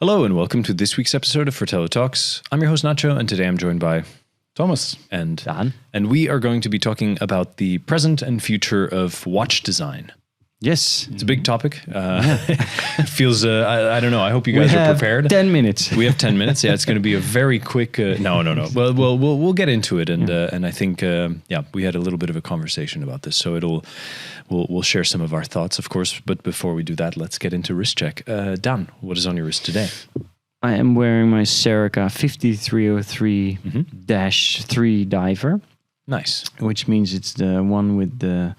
Hello and welcome to this week's episode of Fratello Talks. I'm your host Nacho, and today I'm joined by Thomas and Daan. And we are going to be talking about the present and future of watch design. Yes. It's a big topic. It feels, I don't know, I hope you guys are prepared. 10 minutes. We have 10 minutes. Yeah, it's going to be a very quick, no. Well, we'll get into it. And I think, we had a little bit of a conversation about this. So we'll share some of our thoughts, of course. But before we do that, let's get into wrist check. Daan, what is on your wrist today? I am wearing my Serica 5303-3 diver. Nice. Which means it's the one with the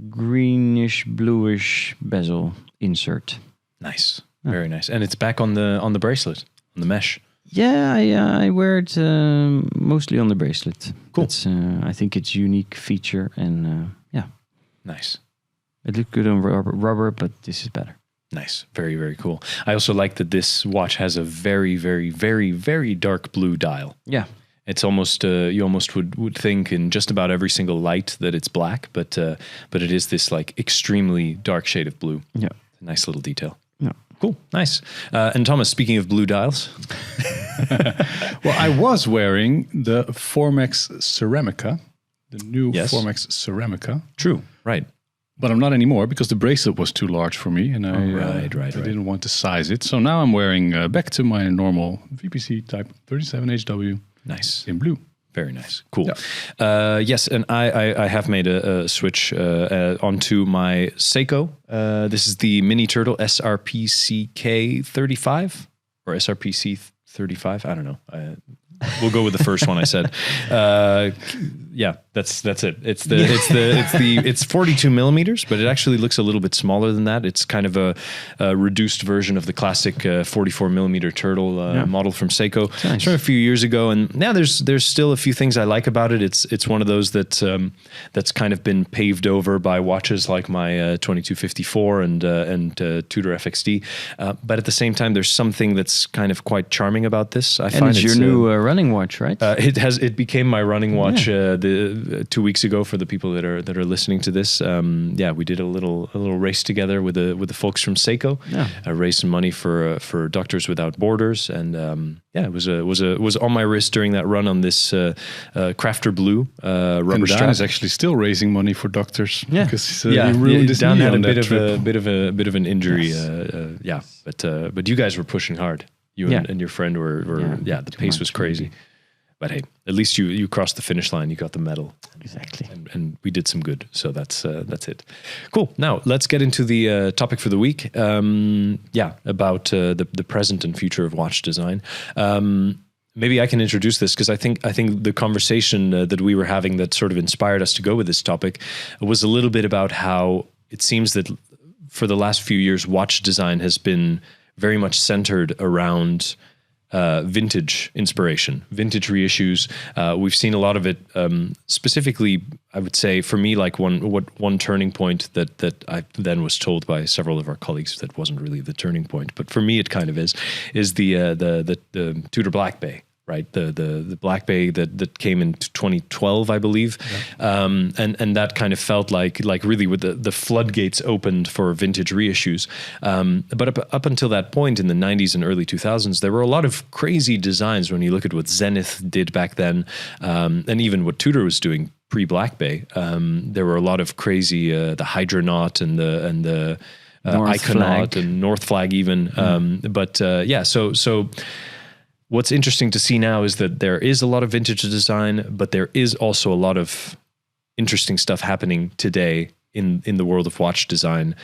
greenish bluish bezel insert. Nice. Very nice. And it's back on the bracelet, on the mesh. Yeah, I wear it mostly on the bracelet. Cool. I think it's a unique feature and Nice. It looked good on rubber, but this is better. Nice. Very, very cool. I also like that this watch has a very, very, very, very dark blue dial. Yeah. It's almost, you almost would think in just about every single light that it's black, but it is this like extremely dark shade of blue. Yeah. Nice little detail. Yeah. Cool. Nice. And Thomas, speaking of blue dials. Well, I was wearing the Formex Ceramica, the new Formex Ceramica. True. Right. But I'm not anymore because the bracelet was too large for me, and I didn't want to size it. So now I'm wearing back to my normal VPC type 37HW. Nice. In blue. Very nice. Cool. Yeah. Yes, and I have made a switch onto my Seiko. This is the Mini Turtle SRPCK 35 or SRPC 35. I don't know. We'll go with the first one I said. That's it. It's 42 millimeters, but it actually looks a little bit smaller than that. It's kind of a reduced version of the classic 44 millimeter turtle model from Seiko. Nice. It's from a few years ago, and now there's still a few things I like about it. It's one of those that's kind of been paved over by watches like my 2254 and Tudor FXD. But at the same time, there's something that's kind of quite charming about this. I find it's your new running watch, right? It became my running watch 2 weeks ago for the people that are listening to this. We did a little race together with the folks from Seiko. Raised some money for Doctors Without Borders, and it was on my wrist during that run on this Crafter Blue rubber and Daan strap. is actually still raising money for doctors because he he ruined his Daan knee had on a that bit of an injury. Yes. But you guys were pushing hard. You and your friend were the pace was crazy. But hey, at least you crossed the finish line. You got the medal. Exactly. And we did some good. So that's it. Cool. Now let's get into the topic for the week. About the present and future of watch design. Maybe I can introduce this because I think the conversation that we were having that sort of inspired us to go with this topic was a little bit about how it seems that for the last few years, watch design has been very much centered around vintage inspiration, vintage reissues. We've seen a lot of it, specifically, I would say for me, like one turning point that I then was told by several of our colleagues that wasn't really the turning point, but for me it kind of is the Tudor Black Bay. Right, the Black Bay that came in 2012, I believe, and that kind of felt like really with the floodgates opened for vintage reissues. But up until that point in the 90s and early 2000s, there were a lot of crazy designs when you look at what Zenith did back then, and even what Tudor was doing pre-Black Bay. There were a lot of crazy the Hydronaut and the Iconaut and North Flag even. So. What's interesting to see now is that there is a lot of vintage design, but there is also a lot of interesting stuff happening today in the world of watch design.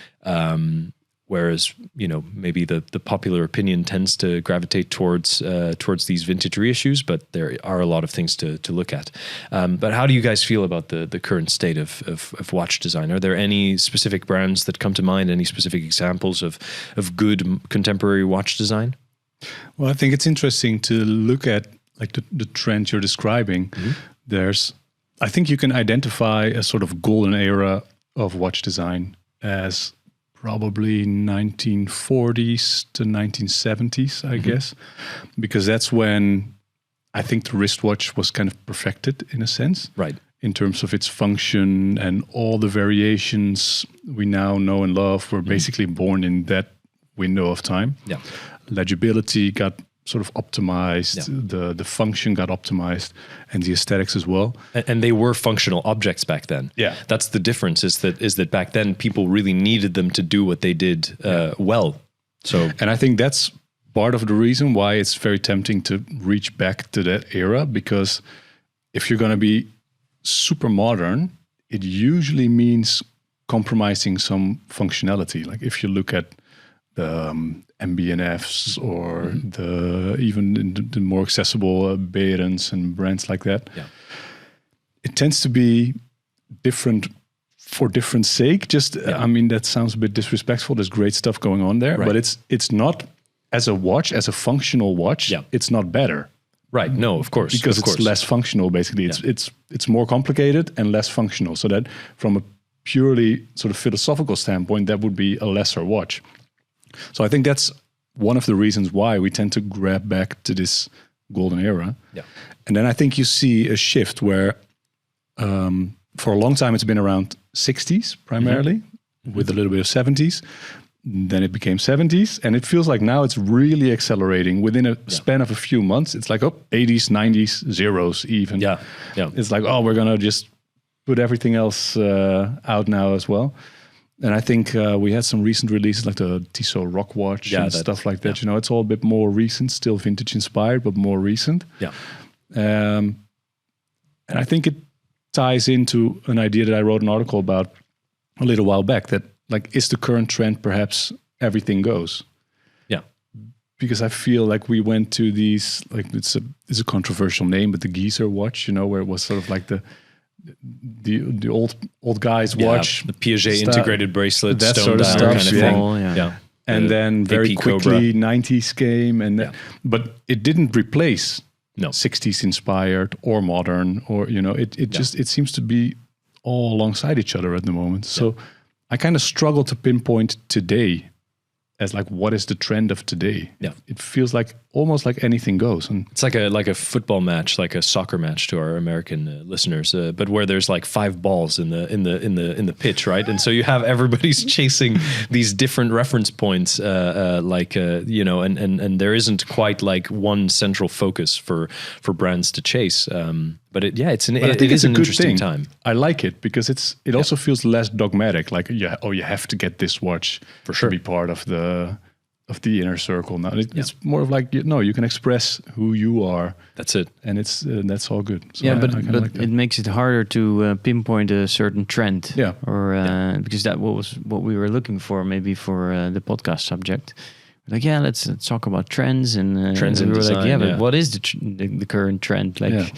Whereas, maybe the popular opinion tends to gravitate towards these vintage reissues, but there are a lot of things to look at. But how do you guys feel about the current state of watch design? Are there any specific brands that come to mind? Any specific examples of good contemporary watch design? Well, I think it's interesting to look at like the trend you're describing. Mm-hmm. I think you can identify a sort of golden era of watch design as probably 1940s to 1970s, I guess, because that's when I think the wristwatch was kind of perfected in a sense. Right. In terms of its function, and all the variations we now know and love were basically born in that window of time. Yeah. legibility got sort of optimized, the function got optimized, and the aesthetics as well. And they were functional objects back then. Yeah. That's the difference, is that back then people really needed them to do what they did well. So, and I think that's part of the reason why it's very tempting to reach back to that era, because if you're going to be super modern, it usually means compromising some functionality. Like if you look at the MBNFs or the more accessible Behrens and brands like that, it tends to be different for different sake. Just I mean, that sounds a bit disrespectful. There's great stuff going on there, but it's not as a watch, as a functional watch. It's not better. Right. No, of course. Because it's less functional, basically. It's more complicated and less functional. So that from a purely sort of philosophical standpoint, that would be a lesser watch. So I think that's one of the reasons why we tend to grab back to this golden era. Yeah. And then I think you see a shift where for a long time it's been around 60s primarily, with a little bit of 70s. Then it became 70s, and it feels like now it's really accelerating within a span of a few months. It's like 80s, 90s, zeros even. Yeah. It's like, we're gonna just put everything else out now as well. And I think we had some recent releases like the Tissot Rock Watch and stuff like that. You know, it's all a bit more recent, still vintage inspired, but more recent. Yeah. And I think it ties into an idea that I wrote an article about a little while back, that like, is the current trend perhaps everything goes? Yeah. Because I feel like we went to these, like, it's a controversial name, but the geezer watch, you know, where it was sort of like the old guy's watch, the Piaget integrated bracelet, that stone sort of dial stuff, kind of thing. Yeah. And then very AP quickly 90s came, and but it didn't replace 60s inspired or modern, or you know, it just it seems to be all alongside each other at the moment. So I kind of struggle to pinpoint today as like, what is the trend of today? Yeah. It feels like almost like anything goes. And it's like a football match, like a soccer match to our American listeners, but where there's like 5 balls in the pitch, right? And so you have everybody's chasing these different reference points, you know, and there isn't quite like one central focus for brands to chase. But it is an interesting time. I like it because it also feels less dogmatic. Like, you have to get this watch for sure to be part of the inner circle. Now it's more of like, you can express who you are. That's it, and that's all good. So but like it makes it harder to pinpoint a certain trend. Because that was what we were looking for, maybe for the podcast subject. Like, let's talk about trends and trends in we were design. like, but what is the current trend? Like,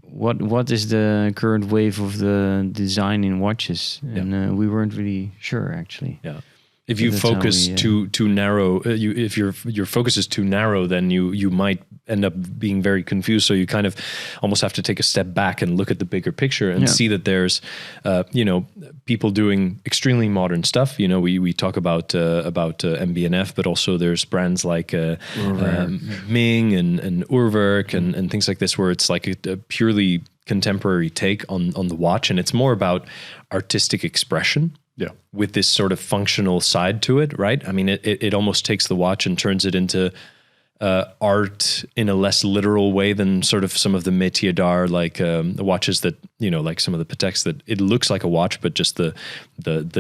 what is the current wave of the design in watches? And we weren't really sure, actually. Yeah. If you focus too narrow, if your focus is too narrow, then you might end up being very confused. So you kind of almost have to take a step back and look at the bigger picture and see that there's, people doing extremely modern stuff. You know, we talk about MBNF, but also there's brands like Ming and Urwerk and things like this, where it's like a purely contemporary take on the watch, and it's more about artistic expression. Yeah, with this sort of functional side to it, right? I mean, it almost takes the watch and turns it into art in a less literal way than sort of some of the métier d'art, like the watches that, you know, like some of the Pateks, that it looks like a watch, but just the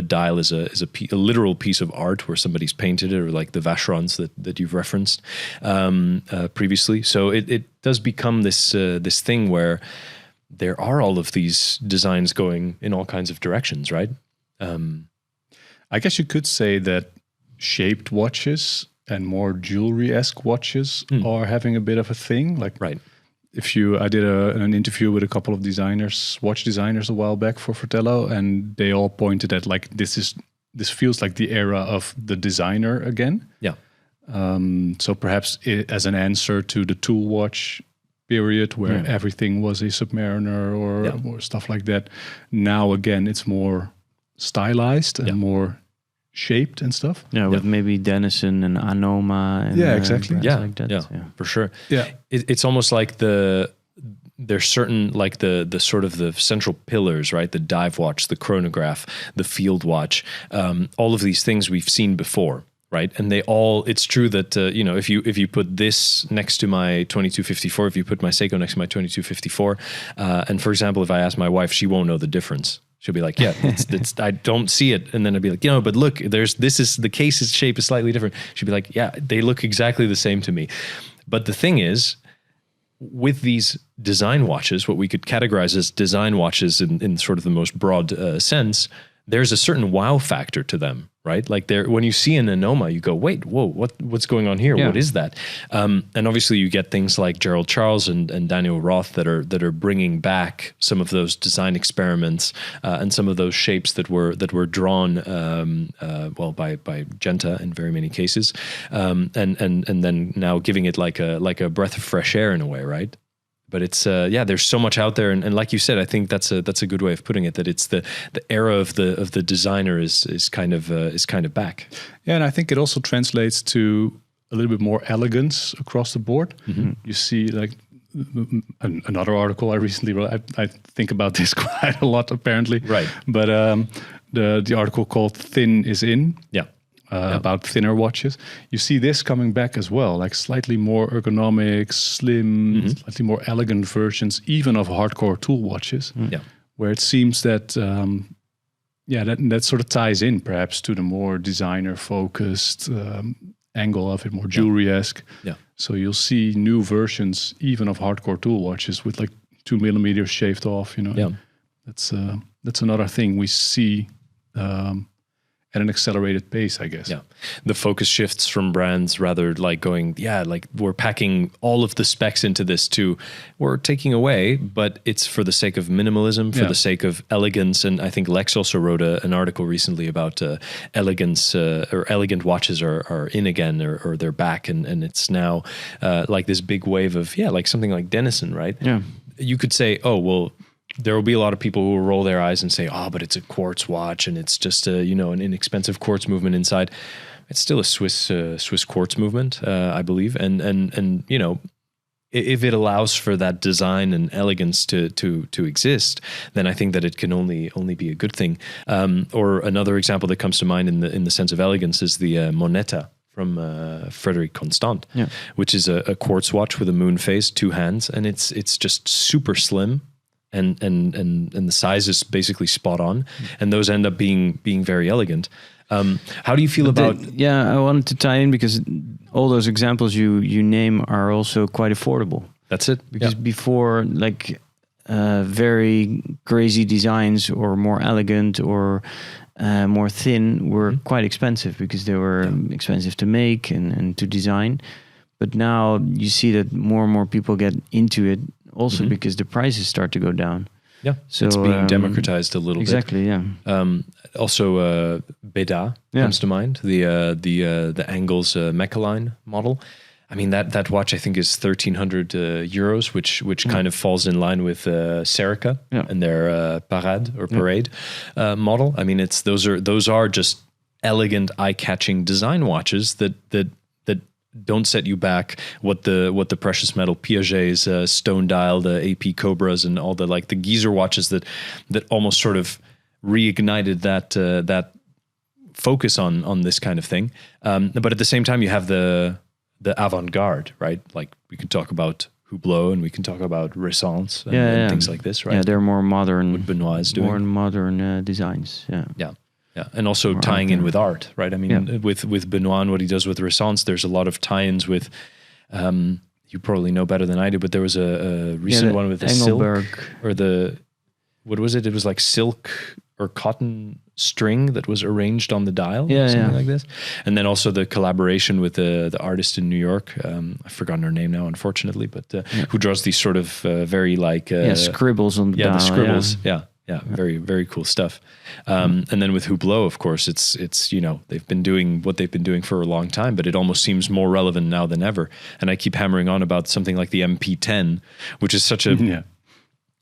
dial is a literal piece of art where somebody's painted it, or like the Vacherons that you've referenced previously. So it does become this thing where there are all of these designs going in all kinds of directions, right? I guess you could say that shaped watches and more jewelry-esque watches are having a bit of a thing. Like, right. I did an interview with a couple of watch designers a while back for Fratello, and they all pointed at like, this feels like the era of the designer again. Yeah. So perhaps as an answer to the tool watch period where everything was a Submariner or stuff like that. Now again, it's more stylized and more shaped and stuff. Yeah, with maybe Dennison and Anoma. And, exactly. Like that. Yeah, for sure. Yeah, it's almost like there's certain, like the sort of the central pillars, right? The dive watch, the chronograph, the field watch, all of these things we've seen before. right? And it's true that, if you put this next to my 2254, if you put my Seiko next to my 2254, and for example, if I ask my wife, she won't know the difference. She'll be like, yeah, it's I don't see it. And then I'd be like, but look, the case's shape is slightly different. She'd be like, yeah, they look exactly the same to me. But the thing is, with these design watches, what we could categorize as design watches in sort of the most broad sense, there's a certain wow factor to them, right? Like when you see an Anoma, you go, wait, whoa, what's going on here? Yeah. What is that? And obviously you get things like Gerald Charles and Daniel Roth that are bringing back some of those design experiments and some of those shapes that were drawn by Genta in very many cases, and then now giving it like a breath of fresh air in a way, right? But it's there's so much out there, and like you said, I think that's a good way of putting it. That it's the era of the designer is kind of back. Yeah, and I think it also translates to a little bit more elegance across the board. Mm-hmm. You see, like another article I recently wrote. I think about this quite a lot, apparently. Right. But the article called "Thin is In." Yeah. About thinner watches. You see this coming back as well, like slightly more ergonomic, slim, slightly more elegant versions, even of hardcore tool watches, where it seems that, that sort of ties in perhaps to the more designer-focused angle of it, more jewelry-esque. Yeah. So you'll see new versions even of hardcore tool watches with like 2 millimeters shaved off, Yeah. That's another thing we see at an accelerated pace, I guess. Yeah. The focus shifts from brands rather like going, like we're packing all of the specs into this to we're taking away, but it's for the sake of minimalism, for the sake of elegance. And I think Lex also wrote an article recently about elegance or elegant watches are in again or they're back. And it's now like this big wave of, like something like Denison, right? Yeah. You could say, oh, well, there will be a lot of people who will roll their eyes and say, but it's a quartz watch and it's just an inexpensive quartz movement inside. It's still a Swiss quartz movement, I believe. And if it allows for that design and elegance to exist, then I think that it can only be a good thing. Or another example that comes to mind in the sense of elegance is the Moneta from Frederic Constant, which is a quartz watch with a moon face, 2 hands, and it's just super slim. And the size is basically spot on, and those end up being very elegant. How do you feel about? I wanted to tie in because all those examples you name are also quite affordable. That's it. Because before, like very crazy designs or more elegant or more thin were quite expensive because they were expensive to make and to design. But now you see that more and more people get into it. Also because the prices start to go down. Yeah, so it's being democratized a little bit. Exactly, yeah. Also, Beda comes to mind, the Angles Mechaline model. I mean, that watch I think is 1,300 euros, which kind of falls in line with Serica and their Parade model. I mean, those are just elegant, eye-catching design watches that don't set you back. What the precious metal Piaget's stone dial, the AP Cobras, and all the Geezer watches that almost sort of reignited that focus on this kind of thing. But at the same time, you have the avant-garde, right? Like we could talk about Hublot and we can talk about Reissues and things like this, right? Yeah, they're more modern. What Benoit is doing. More modern designs. Yeah. Yeah, and also more tying in with art, right? I mean, with Benoit and what he does with Reissues, there's a lot of tie-ins with. You probably know better than I do, but there was a recent one with the Engelberg. Silk or what was it? It was like silk or cotton string that was arranged on the dial, something like this. And then also the collaboration with the artist in New York. I've forgotten her name now, unfortunately, but who draws these sort of very scribbles on the dial. The scribbles. Yeah, very, very cool stuff. And then with Hublot, of course, it's they've been doing what they've been doing for a long time, but it almost seems more relevant now than ever. And I keep hammering on about something like the MP10, which is such a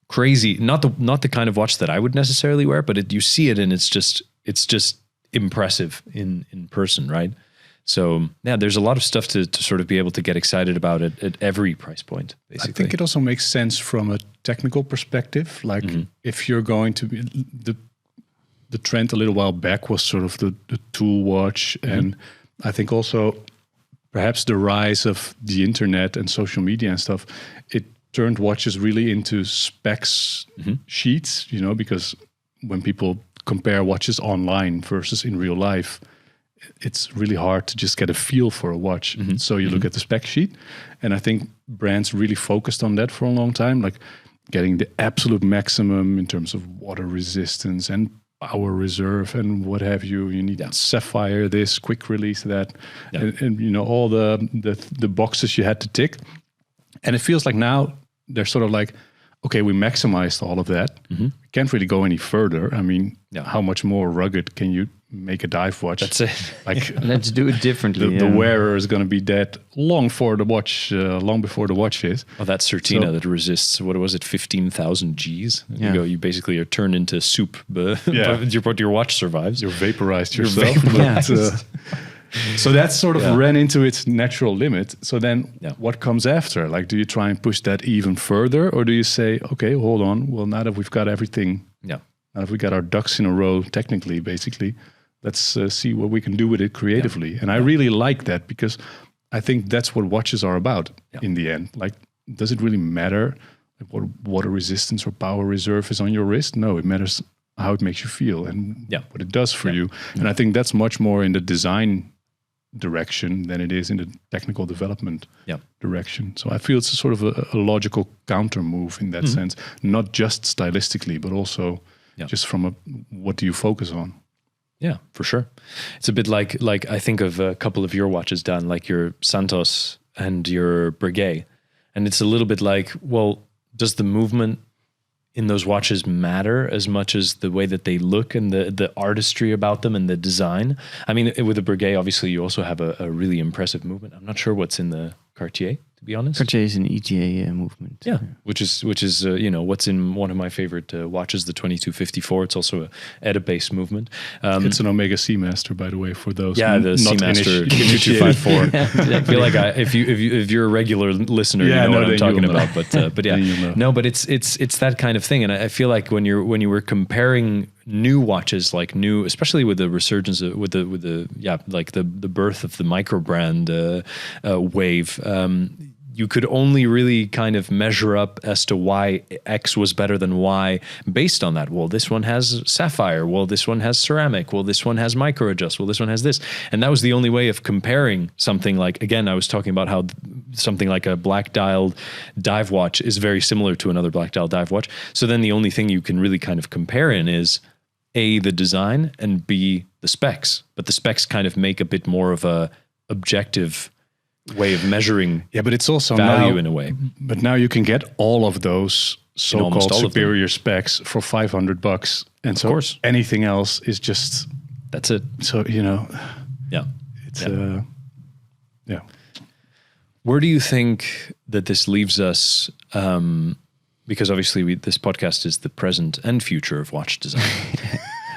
crazy, not the kind of watch that I would necessarily wear, but you see it and it's just impressive in person, right? So there's a lot of stuff to sort of be able to get excited about it at every price point, basically. I think it also makes sense from a technical perspective. Like if you're going to be the trend a little while back was sort of the tool watch and I think also perhaps the rise of the internet and social media and stuff, it turned watches really into specs sheets, because when people compare watches online versus in real life, it's really hard to just get a feel for a watch. So you look at the spec sheet, and I think brands really focused on that for a long time, like getting the absolute maximum in terms of water resistance and power reserve and what have you. You need sapphire this, quick release that, and all the boxes you had to tick. And it feels like now they're sort of like, okay, we maximized all of that. We can't really go any further. I mean, how much more rugged can you make a dive watch? That's it. Like, let's do it differently. The wearer is going to be dead long before the watch is. Oh, that Certina that resists, what was it, 15,000 Gs? You basically are turned into soup, but your watch survives. You're vaporized yourself. So that sort of ran into its natural limit. So then what comes after? Like, do you try and push that even further? Or do you say, okay, hold on. Well, now that we've got everything, now that we got our ducks in a row, technically, basically, let's see what we can do with it creatively. And I really like that, because I think that's what watches are about in the end. Like, does it really matter what water resistance or power reserve is on your wrist? No, it matters how it makes you feel and what it does for you. And I think that's much more in the design direction than it is in the technical development direction. So I feel it's a sort of a logical counter move in that sense, not just stylistically, but also just from what do you focus on? Yeah, for sure. It's a bit like I think of a couple of your watches, Daan, like your Santos and your Breguet. And it's a little bit like, well, does the movement in those watches matter as much as the way that they look and the artistry about them and the design? I mean, with the Breguet, obviously, you also have a really impressive movement. I'm not sure what's in the Cartier, to be honest. Cartier is an ETA movement. Yeah, which is what's in one of my favorite watches, the 2254. It's also a ETA-based movement. It's an Omega Seamaster, by the way, for those. Yeah, the Seamaster 2254. I feel like if you're a regular listener, you know what I'm talking about. But no, but it's that kind of thing, and I feel like when you were comparing new watches, like new, especially with the resurgence of, with the birth of the micro brand wave, you could only really kind of measure up as to why X was better than Y based on that. Well, this one has sapphire. Well, this one has ceramic. Well, this one has micro adjust. Well, this one has this. And that was the only way of comparing something like, again, I was talking about how something like a black dialed dive watch is very similar to another black dialed dive watch. So then the only thing you can really kind of compare in is A, the design, and B, the specs. But the specs kind of make a bit more of a objective way of measuring but it's also value now, in a way. But now you can get all of those so-called superior specs for $500, and so anything else is just that's it. So it's Where do you think that this leaves us? Because obviously this podcast is the present and future of watch design.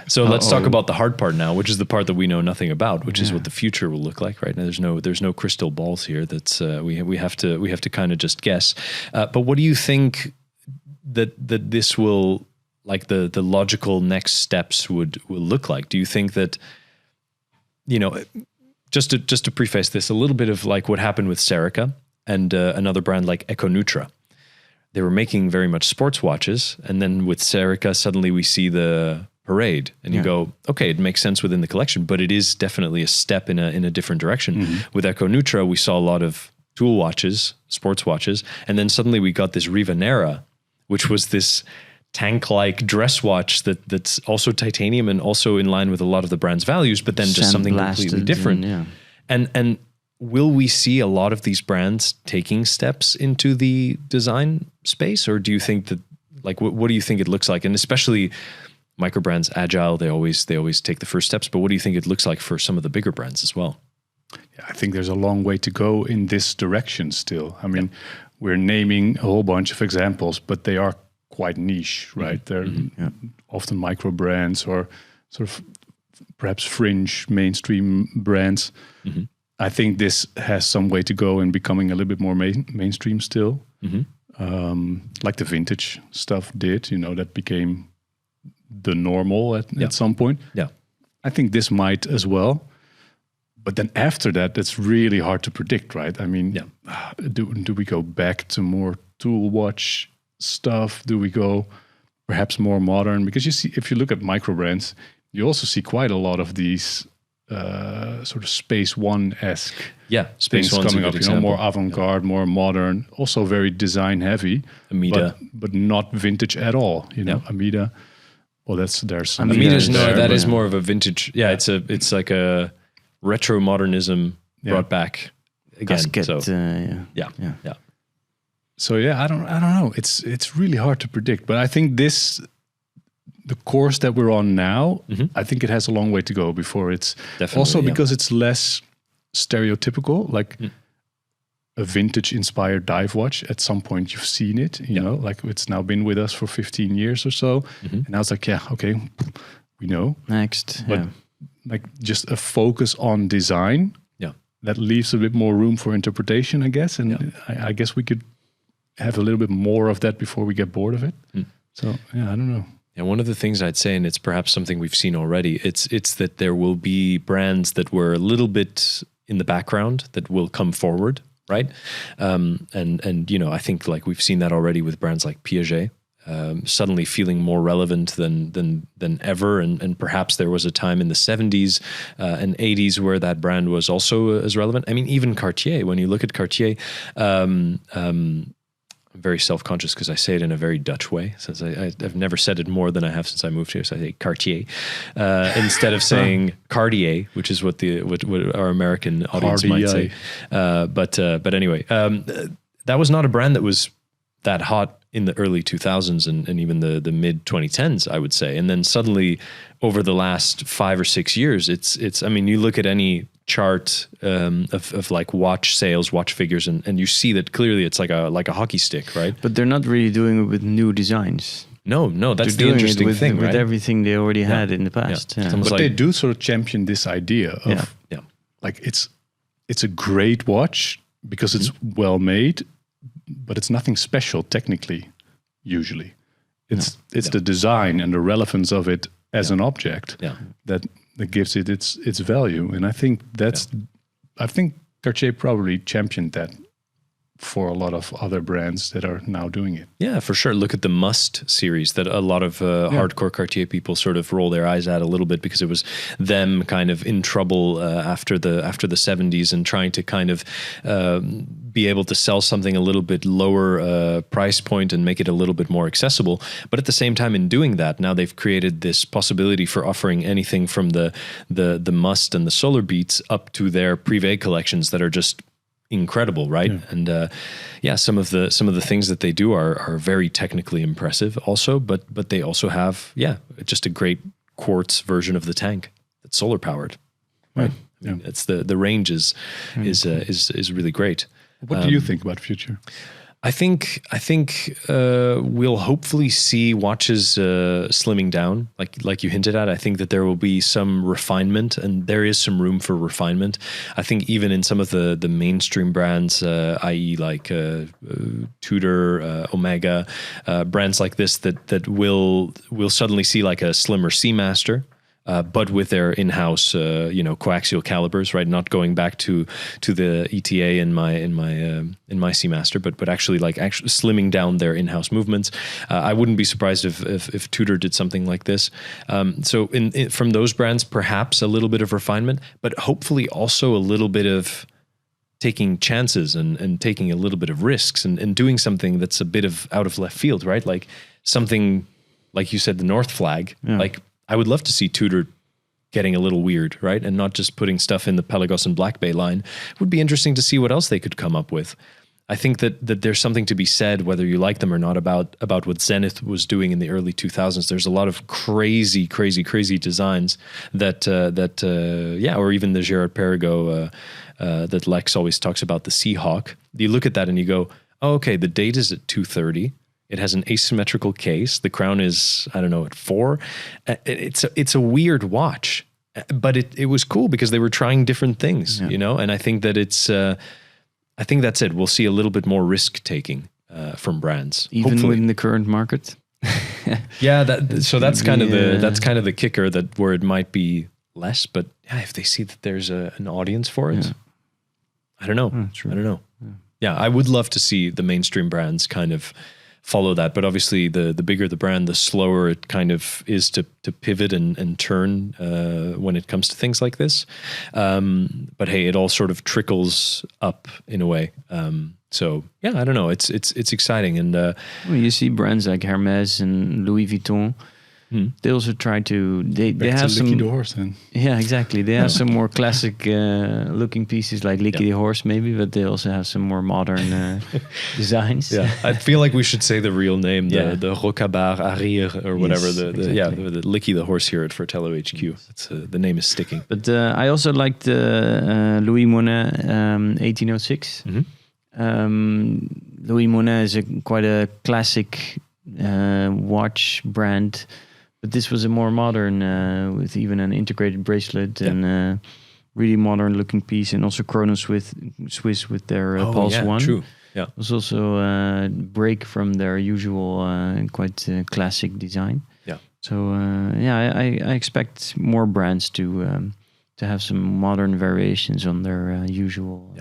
So let's talk about the hard part now, which is the part that we know nothing about, which is what the future will look like. Right now, there's no crystal balls here. That's we have to kind of just guess. But what do you think that this will, like, the logical next steps will look like? Do you think that, just to preface this, a little bit of like what happened with Serica and another brand like Econutra. They were making very much sports watches, and then with Serica, suddenly we see the Parade, and you go, okay, it makes sense within the collection, but it is definitely a step in a different direction. With Econutra, we saw a lot of tool watches, sports watches, and then suddenly we got this Riva Nera, which was this tank-like dress watch that's also titanium and also in line with a lot of the brand's values, but then just something completely different. And will we see a lot of these brands taking steps into the design space, or do you think that, like, what do you think it looks like? And especially micro brands, agile, they always take the first steps. But what do you think it looks like for some of the bigger brands as well? Yeah, I think there's a long way to go in this direction still. I mean, we're naming a whole bunch of examples, but they are quite niche, right? They're often micro brands or sort of perhaps fringe mainstream brands. I think this has some way to go in becoming a little bit more mainstream still. Like the vintage stuff did, that became the normal at some point. I think this might as well. But then after that, it's really hard to predict, right? I mean, Yeah. do we go back to more tool watch stuff? Do we go perhaps more modern? Because you see, if you look at micro brands, you also see quite a lot of these sort of Space One-esque Space things One's coming a up. good More example. avant-garde, more modern, also very design heavy. Amida. but not vintage at all. Amida. Well, there's some Amida's there, that but- is more of a vintage. Yeah, it's like a retro modernism brought back again. Gasket, yeah. So yeah, I don't know. It's really hard to predict, but I think the course that we're on now, I think it has a long way to go before it's Definitely, also yeah. because it's less stereotypical, like a vintage inspired dive watch. At some point you've seen it, you know, like it's now been with us for 15 years or so. And I was like, yeah, okay, we know. Next. But like just a focus on design, that leaves a bit more room for interpretation, I guess. And I guess we could have a little bit more of that before we get bored of it. So yeah, I don't know. And one of the things I'd say, and it's perhaps something we've seen already, it's that there will be brands that were a little bit in the background that will come forward, right? And you know, I think like we've seen that already with brands like Piaget, suddenly feeling more relevant than ever. And perhaps there was a time in the 70s and 80s where that brand was also as relevant. I mean, even Cartier, when you look at Cartier, I'm very self-conscious because I say it in a very Dutch way, since I've never said it more than I have since I moved here. So I say Cartier instead of saying Cartier, which is what our American audience might say. But anyway, that was not a brand that was that hot in the early 2000s and even the mid 2010s, I would say. And then suddenly over the last 5 or 6 years, it's I mean, you look at any chart of like watch sales, watch figures, and you see that clearly it's like a hockey stick, right? But they're not really doing it with new designs. No, that's They're the doing interesting it with, thing, with right? everything they already had in the past. It's almost But like, they do sort of champion this idea of like it's a great watch because it's well made, but it's nothing special technically. Usually, it's the design and the relevance of it as an object that gives it its value. And I think I think Cartier probably championed that for a lot of other brands that are now doing it. Yeah, for sure. Look at the Must series that a lot of hardcore Cartier people sort of roll their eyes at a little bit because it was them kind of in trouble after the 70s and trying to kind of be able to sell something a little bit lower price point and make it a little bit more accessible. But at the same time, in doing that, now they've created this possibility for offering anything from the Must and the Solar Beats up to their Privé collections that are just incredible, right? And some of the things that they do are very technically impressive also, but they also have just a great quartz version of the tank that's solar powered, right? I mean, it's the range is really great. What do you think about the future? I think we'll hopefully see watches slimming down, like you hinted at. I think that there will be some refinement, and there is some room for refinement. I think even in some of the mainstream brands, i.e., like Tudor, Omega, brands like this, that will suddenly see like a slimmer Seamaster. But with their in-house, coaxial calibers, right? Not going back to the ETA in my Seamaster, but actually slimming down their in-house movements. I wouldn't be surprised if Tudor did something like this. So from those brands, perhaps a little bit of refinement, but hopefully also a little bit of taking chances and taking a little bit of risks and doing something that's a bit of out of left field, right? Like something like you said, the North Flag, like. I would love to see Tudor getting a little weird, right? And not just putting stuff in the Pelagos and Black Bay line. It would be interesting to see what else they could come up with. I think that there's something to be said, whether you like them or not, about what Zenith was doing in the early 2000s. There's a lot of crazy designs that or even the Gerard Perregaux that Lex always talks about, the Seahawk. You look at that and you go, oh, okay, the date is at 2:30. It has an asymmetrical case. The crown is, I don't know, at 4. It's a weird watch, but it was cool because they were trying different things, you know. And I think that I think that's it. We'll see a little bit more risk taking from brands, even hopefully. in the current market. That's kind of the kicker, that where it might be less. But yeah, if they see that there's an audience for it, I don't know. True. I don't know. Yeah, I would love to see the mainstream brands kind of follow that. But obviously, the bigger the brand, the slower it kind of is to pivot and turn when it comes to things like this. But hey, it all sort of trickles up in a way. So yeah, I don't know. It's exciting, and you see brands like Hermes and Louis Vuitton. They also try to. They have some. Licky the Horse, then. Yeah, exactly. They have some more classic looking pieces like Licky the Horse, maybe, but they also have some more modern designs. Yeah, I feel like we should say the real name, the Rocabard Arrière or whatever. Exactly. The Licky the Horse here at Fratello HQ. It's, the name is sticking. But I also liked Louis Monet 1806. Louis Monet is quite a classic watch brand. But this was a more modern, with even an integrated bracelet and really modern looking piece, and also Chronos Swiss with their Pulse One. True. Yeah, it was also a break from their usual quite classic design. Yeah. So I expect more brands to have some modern variations on their usual.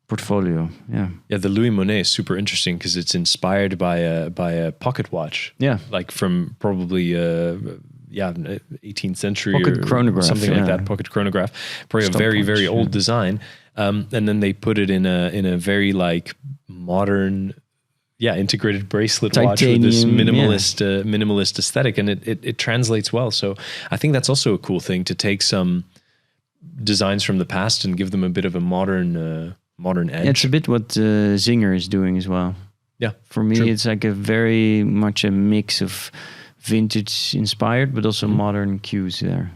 Portfolio. Yeah, the Louis Monet is super interesting because it's inspired by a pocket watch. Yeah, like from probably 18th century pocket chronograph, something like that. Pocket chronograph, probably a very very old design. And then they put it in a very like modern, integrated bracelet watch with this minimalist aesthetic, and it translates well. So I think that's also a cool thing to take some designs from the past and give them a bit of a modern edge. It's a bit what Zinger is doing as well. Yeah, for me, it's like a very much a mix of vintage inspired, but also modern cues there.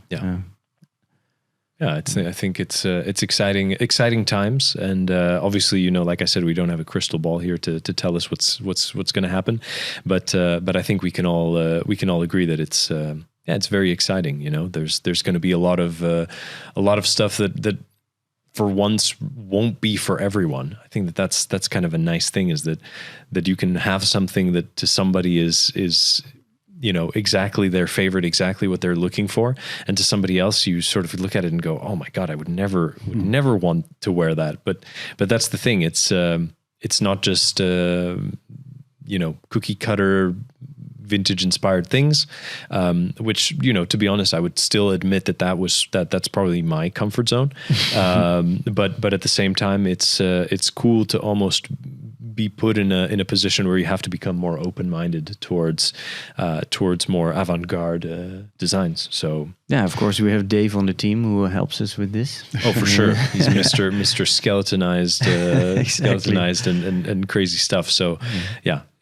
I think it's exciting times, and obviously, like I said, we don't have a crystal ball here to tell us what's going to happen, but I think we can all agree that it's very exciting. There's going to be a lot of stuff that for once won't be for everyone. I think that's kind of a nice thing, is that you can have something that to somebody is exactly their favorite, exactly what they're looking for, and to somebody else you sort of look at it and go, oh my god, I would never want to wear that. But that's the thing. It's not just cookie cutter vintage inspired things, which to be honest, I would still admit that's probably my comfort zone. But at the same time, it's cool to almost be put in a position where you have to become more open-minded towards more avant-garde designs. So of course we have Dave on the team who helps us with this. Oh, for sure. He's Mr. skeletonized, skeletonized and crazy stuff. So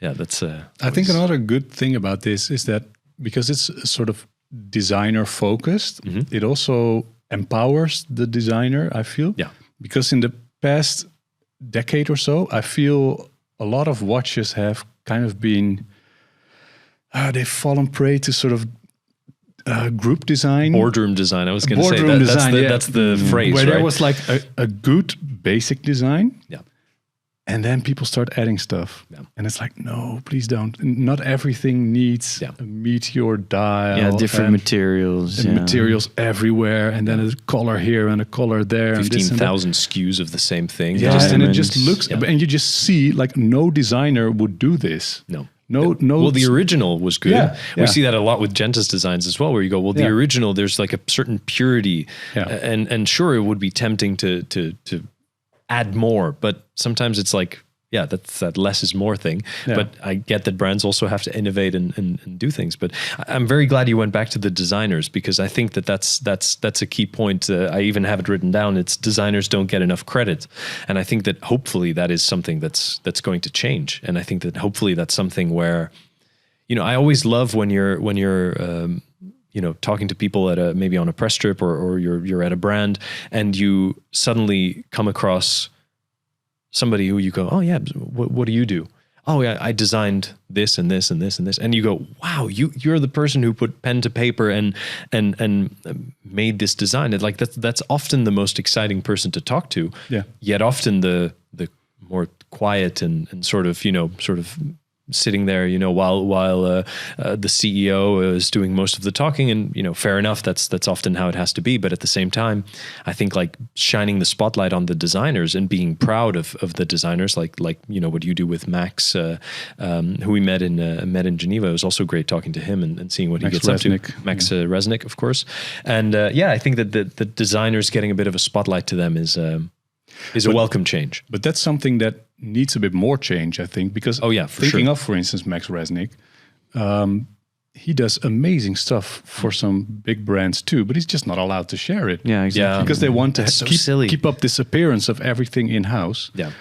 that's. I think another good thing about this is that because it's sort of designer focused, it also empowers the designer, I feel. Yeah. Because in the past decade or so, I feel a lot of watches have kind of been they've fallen prey to sort of group design, boardroom design. I was going to say that's the phrase, where right? there was like a good basic design, and then people start adding stuff, and it's like, no, please don't. Not everything needs a meteor dial, different materials, and materials everywhere, and then a color here and a color there, 15,000 SKUs of the same thing. And it just looks, and you just see like no designer would do this. No. Well, the original was good. Yeah, we see that a lot with Genta's designs as well, where you go, well, the original, there's like a certain purity, and sure, it would be tempting to add more, but sometimes it's like, that's that less is more thing. But I get that brands also have to innovate and do things. But I'm very glad you went back to the designers, because I think that's a key point. I even have it written down. It's designers don't get enough credit, and I think that hopefully that is something that's going to change. And I think that hopefully that's something where, I always love when you're talking to people at maybe on a press trip or you're at a brand, and you suddenly come across somebody who you go, oh yeah, what do you do? Oh yeah, I designed this and this and this and this, and you go, wow, you're the person who put pen to paper and made this design. And like that's often the most exciting person to talk to. Yeah. Yet often the more quiet and sort of sitting there, while the CEO is doing most of the talking, and fair enough, that's often how it has to be. But at the same time, I think like shining the spotlight on the designers and being proud of the designers, like what you do with Max, who we met in Geneva. It was also great talking to him and seeing what he gets up to. Max Resnick, of course, and I think that the designers getting a bit of a spotlight to them is a welcome change. But that's something that needs a bit more change, I think, because thinking of, for instance, Max Resnick, he does amazing stuff for some big brands too, but he's just not allowed to share it. Yeah, exactly. Because they want to silly. keep up this appearance of everything in-house. Yeah.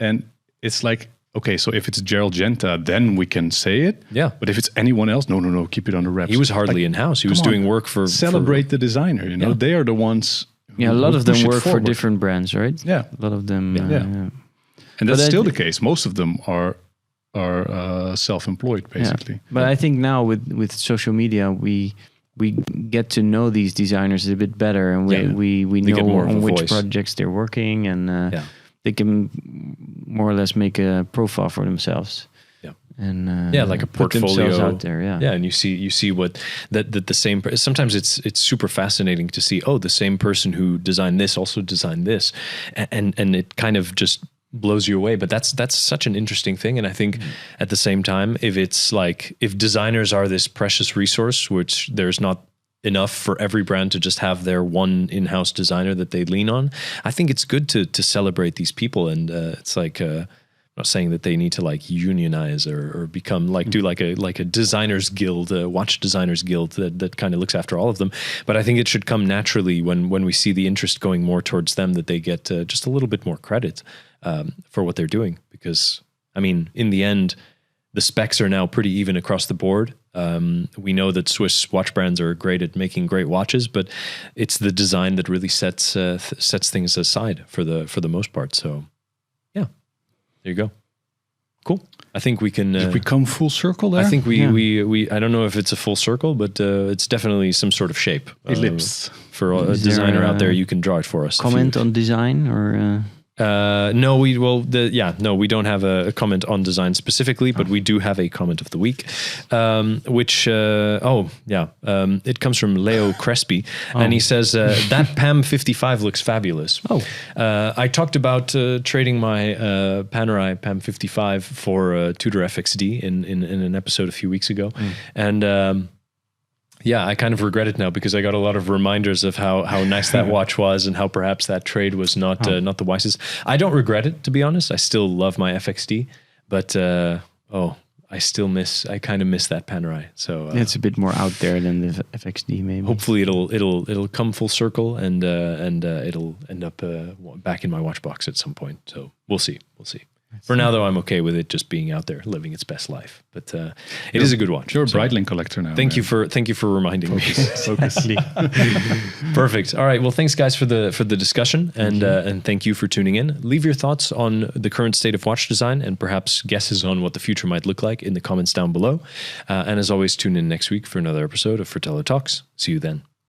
And it's like, okay, so if it's Gerald Genta, then we can say it. Yeah. But if it's anyone else, no, keep it under wraps. He was hardly in-house. He was doing work for... Celebrate the designer, Yeah. They are the ones... Yeah, a lot of them work for different brands, right? Yeah. A lot of them... And that's still the case. Most of them are self-employed, basically. Yeah. But I think now with social media, we get to know these designers a bit better, and we know on which projects they're working, and they can more or less make a profile for themselves. Yeah, and like a portfolio out there. Yeah, and you see what that the same. Sometimes it's super fascinating to see. Oh, the same person who designed this also designed this, and it kind of just blows you away. But that's such an interesting thing. And I think at the same time, if designers are this precious resource, which there's not enough for every brand to just have their one in-house designer that they lean on, I think it's good to celebrate these people. And it's like I'm not saying that they need to like unionize or become like do like a designers guild, a watch designers guild that kind of looks after all of them. But I think it should come naturally when we see the interest going more towards them, that they get just a little bit more credit for what they're doing. Because I mean, in the end, the specs are now pretty even across the board. We know that Swiss watch brands are great at making great watches, but it's the design that really sets things aside for the most part. So, yeah, there you go. Cool. I think we can. Did we come full circle there? I think we. I don't know if it's a full circle, but it's definitely some sort of shape. Ellipse. For a designer out there, you can draw it for us. Comment on design or. No, we don't have a comment on design specifically, but we do have a comment of the week, which it comes from Leo Crespi, and he says that PAM 55 looks fabulous. I talked about trading my Panerai PAM 55 for Tudor FXD in an episode a few weeks ago, and. I kind of regret it now because I got a lot of reminders of how nice that watch was and how perhaps that trade was not the wisest. I don't regret it, to be honest. I still love my FXD, but I kind of miss that Panerai. So it's a bit more out there than the FXD, maybe. Hopefully, it'll come full circle and it'll end up back in my watch box at some point. So we'll see. For now, though, I'm okay with it just being out there, living its best life. But it is a good watch. You're a Breitling collector now. Thank you for reminding me. Focus. Perfect. All right. Well, thanks, guys, for the discussion, and thank you for tuning in. Leave your thoughts on the current state of watch design and perhaps guesses on what the future might look like in the comments down below. And as always, tune in next week for another episode of Fratello Talks. See you then.